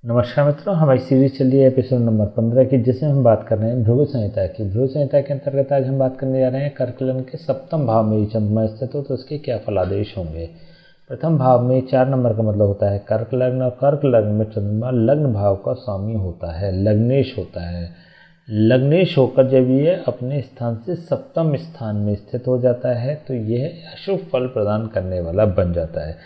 नमस्कार मित्रों, हमारी सीरीज चल रही है एपिसोड नंबर 15 की, जिसमें हम बात कर रहे हैं भृगु संहिता की। भृगु संहिता के अंतर्गत आज हम बात करने जा रहे हैं कर्क लग्न के सप्तम भाव में चंद्रमा स्थित हो तो उसके क्या फलादेश होंगे। प्रथम भाव में 4 नंबर का मतलब होता है कर्क लग्न, और कर्क लग्न में चंद्रमा लग्न भाव का स्वामी होता है, लग्नेश होता है। लग्नेश होकर जब ये अपने स्थान से सप्तम स्थान में स्थित हो जाता है तो यह अशुभ फल प्रदान करने वाला बन जाता है।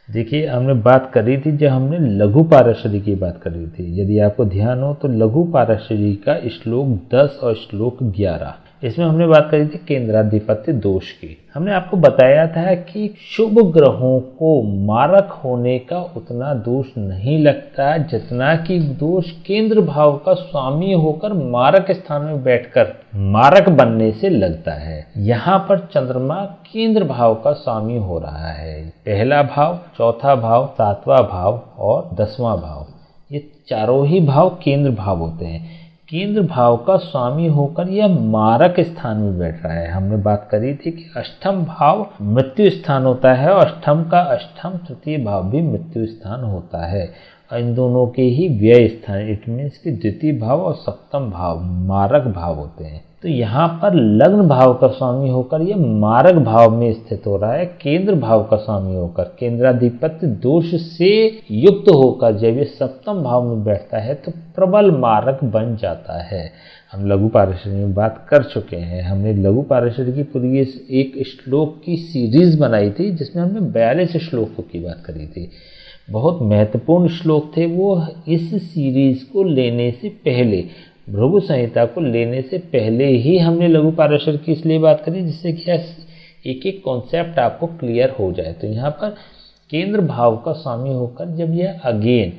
देखिए, हमने बात करी थी, जब हमने लघु पारशरी की बात करी थी, यदि आपको ध्यान हो तो लघु पारशरी का श्लोक 10 और श्लोक 11, इसमें हमने बात करी थी केंद्राधिपत्य दोष की। हमने आपको बताया था कि शुभ ग्रहों को मारक होने का उतना दोष नहीं लगता जितना कि दोष केंद्र भाव का स्वामी होकर मारक स्थान में बैठकर मारक बनने से लगता है। यहाँ पर चंद्रमा केंद्र भाव का स्वामी हो रहा है। पहला भाव, चौथा भाव, 7वां भाव और 10वां भाव, ये चारों ही भाव केंद्र भाव होते हैं। केंद्र भाव का स्वामी होकर यह मारक स्थान में बैठ रहा है। हमने बात करी थी कि अष्टम भाव मृत्यु स्थान होता है और अष्टम का अष्टम तृतीय भाव भी मृत्यु स्थान होता है, और इन दोनों के ही व्यय स्थान, इट मीन्स कि द्वितीय भाव और सप्तम भाव मारक भाव होते हैं। तो यहाँ पर लग्न भाव का स्वामी होकर यह मारक भाव में स्थित हो रहा है, केंद्र भाव का स्वामी होकर केंद्राधिपत्य दोष से युक्त होकर जब ये सप्तम भाव में बैठता है तो प्रबल मारक बन जाता है। हम लघु पारशरी में बात कर चुके हैं। हमने लघु पारशरी की पूरी एक श्लोक की सीरीज बनाई थी जिसमें हमने 42 श्लोकों की बात करी थी। बहुत महत्वपूर्ण श्लोक थे वो। इस सीरीज को लेने से पहले, भृगु संहिता को लेने से पहले ही हमने लघु पारशर की इसलिए बात करी जिससे कि एक एक कॉन्सेप्ट आपको क्लियर हो जाए। तो यहाँ पर केंद्र भाव का स्वामी होकर जब यह अगेन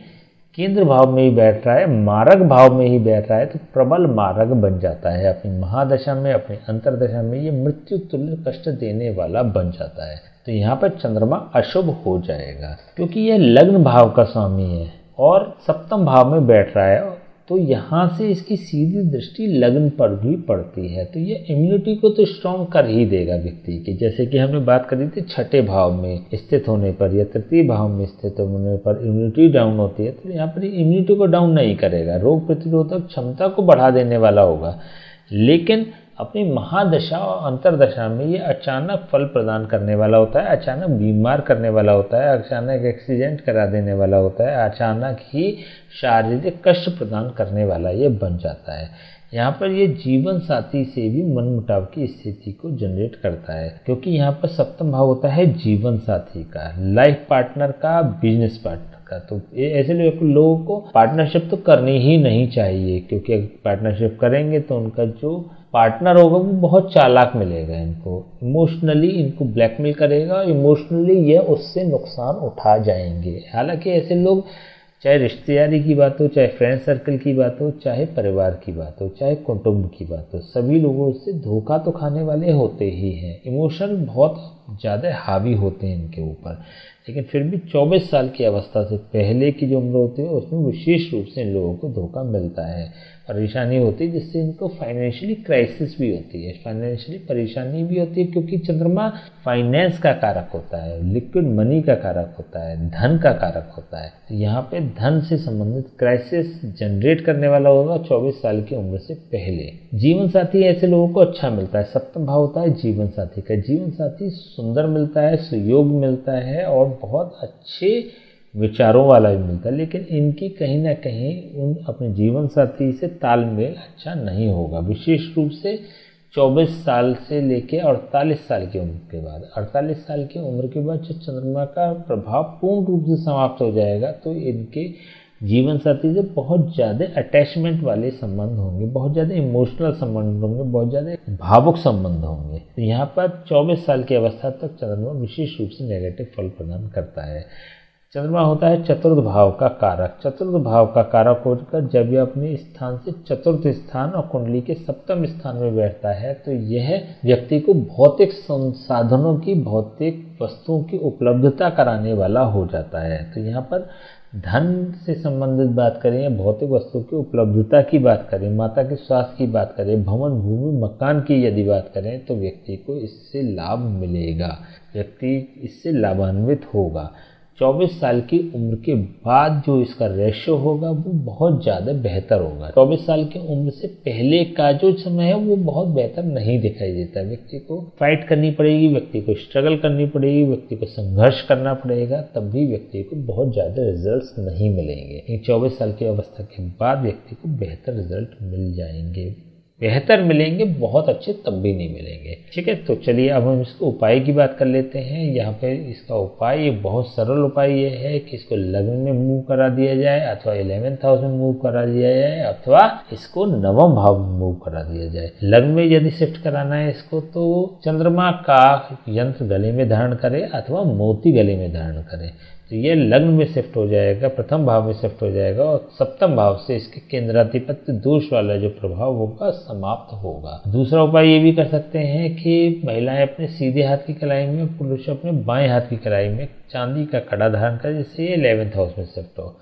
केंद्र भाव में ही बैठ रहा है, मारक भाव में ही बैठ रहा है, तो प्रबल मारक बन जाता है। अपनी महादशा में, अपनी अंतरदशा में ये मृत्यु तुल्य कष्ट देने वाला बन जाता है। तो यहाँ पर चंद्रमा अशुभ हो जाएगा क्योंकि यह लग्न भाव का स्वामी है और सप्तम भाव में बैठ रहा है, तो यहाँ से इसकी सीधी दृष्टि लग्न पर भी पड़ती है। तो ये इम्यूनिटी को तो स्ट्रॉन्ग कर ही देगा व्यक्ति की। जैसे कि हमने बात करी थी छठे भाव में स्थित होने पर या तृतीय भाव में स्थित होने पर इम्यूनिटी डाउन होती है, तो यहाँ पर इम्यूनिटी को डाउन नहीं करेगा, रोग प्रतिरोधक क्षमता को बढ़ा देने वाला होगा। लेकिन अपनी महादशा और अंतरदशा में ये अचानक फल प्रदान करने वाला होता है, अचानक बीमार करने वाला होता है, अचानक एक्सीडेंट करा देने वाला होता है, अचानक ही शारीरिक कष्ट प्रदान करने वाला ये बन जाता है। यहाँ पर ये जीवन साथी से भी मनमुटाव की स्थिति को जनरेट करता है क्योंकि यहाँ पर सप्तम भाव होता है जीवन साथी का, लाइफ पार्टनर का, बिजनेस पार्टनर का। तो ऐसे लोगों को पार्टनरशिप तो करनी ही नहीं चाहिए क्योंकि अगर पार्टनरशिप करेंगे तो उनका जो पार्टनर होगा वो बहुत चालाक मिलेगा, इनको इमोशनली इनको ब्लैकमेल करेगा, इमोशनली ये उससे नुकसान उठा जाएंगे। हालांकि ऐसे लोग, चाहे रिश्तेदारी की बात हो, चाहे फ्रेंड सर्कल की बात हो, चाहे परिवार की बात हो, चाहे कुटुंब की बात हो, सभी लोगों से धोखा तो खाने वाले होते ही हैं। इमोशन बहुत ज़्यादा हावी होते हैं इनके ऊपर, लेकिन फिर भी 24 साल की अवस्था से पहले की जो उम्र होती है उसमें विशेष रूप से इन लोगों को धोखा मिलता है, परेशानी होती है, जिससे इनको फाइनेंशियली क्राइसिस भी होती है, फाइनेंशियली परेशानी भी होती है क्योंकि चंद्रमा फाइनेंस का कारक होता है, लिक्विड मनी का कारक होता है, धन का कारक होता है। तो यहाँ पे धन से संबंधित क्राइसिस जनरेट करने वाला होगा 24 साल की उम्र से पहले। जीवन साथी ऐसे लोगों को अच्छा मिलता है, सप्तम भाव होता है जीवन साथी का। जीवन साथी सुंदर मिलता है, सुयोग मिलता है और बहुत अच्छे विचारों वाला भी मिलता है, लेकिन इनकी कहीं ना कहीं उन अपने जीवन साथी से तालमेल अच्छा नहीं होगा, विशेष रूप से 24 साल से लेके 48 साल की उम्र के बाद। 48 साल की उम्र के बाद जब चंद्रमा का प्रभाव पूर्ण रूप से समाप्त हो जाएगा तो इनके जीवन साथी से बहुत ज़्यादा अटैचमेंट वाले संबंध होंगे, बहुत ज़्यादा इमोशनल संबंध होंगे, बहुत ज़्यादा भावुक संबंध होंगे। तो यहाँ पर 24 साल की अवस्था तक चंद्रमा विशेष रूप से नेगेटिव फल प्रदान करता है। चंद्रमा होता है चतुर्थ भाव का कारक। चतुर्थ भाव का कारक होकर जब यह अपने स्थान से चतुर्थ स्थान और कुंडली के सप्तम स्थान में बैठता है तो यह व्यक्ति को भौतिक संसाधनों की, भौतिक वस्तुओं की उपलब्धता कराने वाला हो जाता है। तो यहाँ पर धन से संबंधित बात करें या भौतिक वस्तु की उपलब्धता की बात करें, माता के स्वास्थ्य की बात करें, भवन भूमि मकान की यदि बात करें तो व्यक्ति को इससे लाभ मिलेगा, व्यक्ति इससे लाभान्वित होगा। 24 साल की उम्र के बाद जो इसका रेशियो होगा वो बहुत ज़्यादा बेहतर होगा। 24 साल की उम्र से पहले का जो समय है वो बहुत बेहतर नहीं दिखाई देता। व्यक्ति को फाइट करनी पड़ेगी, व्यक्ति को स्ट्रगल करनी पड़ेगी, व्यक्ति को संघर्ष करना पड़ेगा, तब भी व्यक्ति को बहुत ज़्यादा रिजल्ट्स नहीं मिलेंगे। 24 साल की अवस्था के बाद व्यक्ति को बेहतर रिजल्ट मिल जाएंगे, बेहतर मिलेंगे, बहुत अच्छे तब भी नहीं मिलेंगे। ठीक है, तो चलिए अब हम इसको उपाय की बात कर लेते हैं। यहाँ पे इसका उपाय, ये बहुत सरल उपाय ये है कि इसको लग्न में मूव करा दिया जाए, अथवा 11th हाउस में मूव करा दिया जाए, अथवा इसको नवम भाव में मूव करा दिया जाए। लग्न में यदि शिफ्ट कराना है इसको तो चंद्रमा का यंत्र गले में धारण करें अथवा मोती गले में धारण करें, तो ये लग्न में शिफ्ट हो जाएगा, प्रथम भाव में शिफ्ट हो जाएगा और सप्तम भाव से इसके केंद्राधिपत्य दोष वाला जो प्रभाव होगा समाप्त होगा। दूसरा उपाय ये भी कर सकते हैं कि महिलाएं अपने सीधे हाथ की कलाई में, पुरुष अपने बाएं हाथ की कलाई में चांदी का कड़ा धारण करें, जिससे ये 11th हाउस में शिफ्ट हो।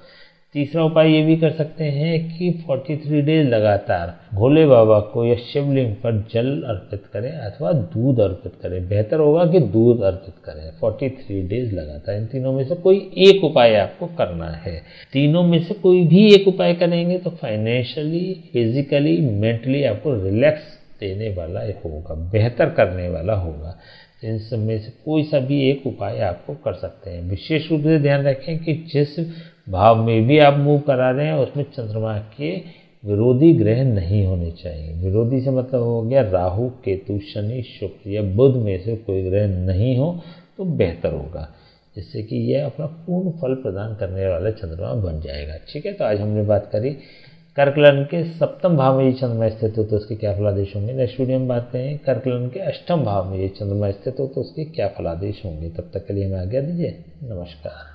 तीसरा उपाय ये भी कर सकते हैं कि 43 डेज लगातार भोले बाबा को या शिवलिंग पर जल अर्पित करें अथवा दूध अर्पित करें। बेहतर होगा कि दूध अर्पित करें 43 डेज लगातार। इन तीनों में से कोई एक उपाय आपको करना है। तीनों में से कोई भी एक उपाय करेंगे तो फाइनेंशियली, फिजिकली, मेंटली आपको रिलैक्स देने वाला होगा, बेहतर करने वाला होगा। इन सब में से कोई सा भी एक उपाय आपको कर सकते हैं। विशेष रूप से ध्यान रखें कि जिस भाव में भी आप मूव करा रहे हैं उसमें चंद्रमा के विरोधी ग्रह नहीं होने चाहिए। विरोधी से मतलब हो गया राहु, केतु, शनि, शुक्र या बुध में से कोई ग्रह नहीं हो तो बेहतर होगा, जिससे कि यह अपना पूर्ण फल प्रदान करने वाला चंद्रमा बन जाएगा। ठीक है, तो आज हमने बात करी कर्क लग्न के सप्तम भाव में ये चंद्रमा स्थित हो तो उसके क्या फलादेश होंगे। नेक्स्ट वीडियो में बात करें कर्क लग्न के अष्टम भाव में ये चंद्रमा स्थित हो तो उसके क्या फलादेश होंगे। तब तक के लिए हमें आज्ञा दीजिए, नमस्कार।